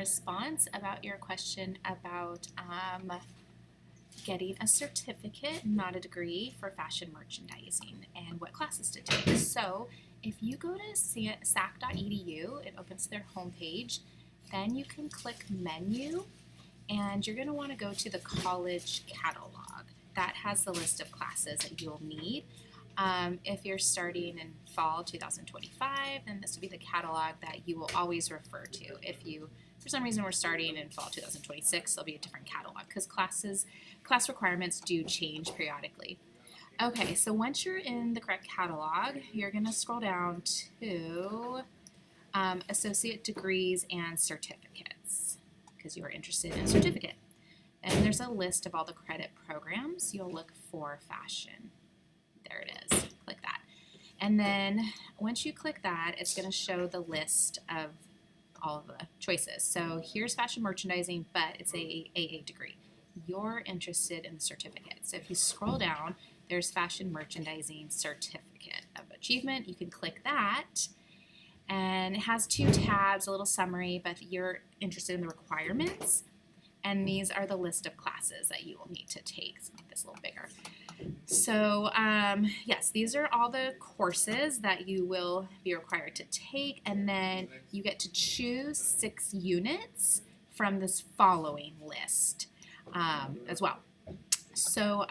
response about your question about getting a certificate, not a degree, for fashion merchandising and what classes to take. So if you go to sac.edu, it opens to their homepage, then you can click menu and you're going to want to go to the college catalog. That has the list of classes that you'll need. If you're starting in fall 2025, then this would be the catalog that you will always refer to. If you, for some reason, we're starting in fall 2026, there'll be a different catalog because class requirements do change periodically. Okay, so once you're in the correct catalog, you're going to scroll down to associate degrees and certificates because you are interested in a certificate. And there's a list of all the credit programs. You'll look for fashion. There it is. Click that. And then once you click that, it's going to show the list of all of the choices. So here's fashion merchandising, but it's a AA degree. You're interested in the certificate. So if you scroll down, there's fashion merchandising certificate of achievement. You can click that. And it has two tabs, a little summary, but you're interested in the requirements. And these are the list of classes that you will need to take. Let's make this a little bigger. So yes, these are all the courses that you will be required to take, and then you get to choose 6 units from this following list as well. So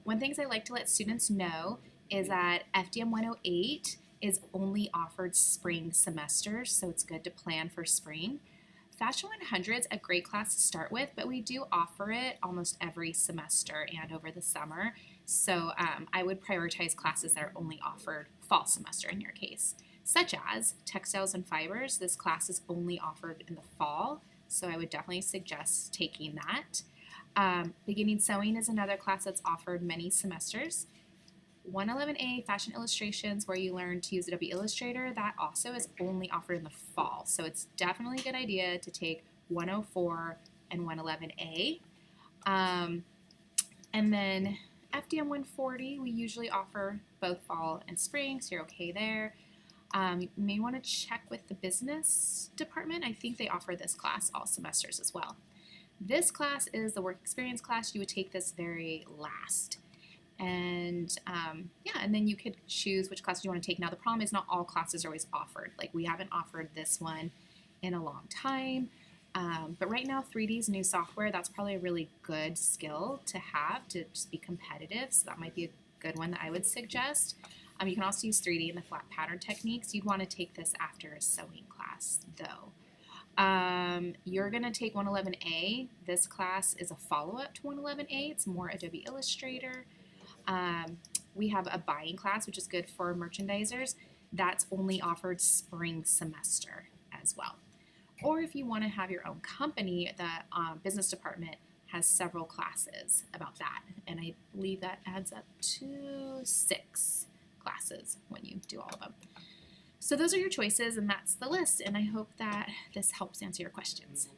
one thing I like to let students know is that FDM 108 is only offered spring semesters, so it's good to plan for spring. Fashion 100 is a great class to start with, but we do offer it almost every semester and over the summer. So I would prioritize classes that are only offered fall semester in your case, such as textiles and fibers. This class is only offered in the fall, so I would definitely suggest taking that. Beginning sewing is another class that's offered many semesters. 111A, Fashion Illustrations, where you learn to use Adobe Illustrator, that also is only offered in the fall. So it's definitely a good idea to take 104 and 111A. And then FDM 140, we usually offer both fall and spring, so you're okay there. You may want to check with the business department. I think they offer this class all semesters as well. This class is the work experience class. You would take this very last. And yeah, and then you could choose which classes you want to take. Now the problem is not all classes are always offered. Like we haven't offered this one in a long time. But right now 3D is new software. That's probably a really good skill to have to just be competitive. So that might be a good one that I would suggest. You can also use 3D in the flat pattern techniques. You'd want to take this after a sewing class though. You're going to take 111A. This class is a follow-up to 111A. It's more Adobe Illustrator. We have a buying class, which is good for merchandisers. That's only offered spring semester as well. Or if you want to have your own company, the business department has several classes about that. And I believe that adds up to 6 classes when you do all of them. So those are your choices, and that's the list. And I hope that this helps answer your questions.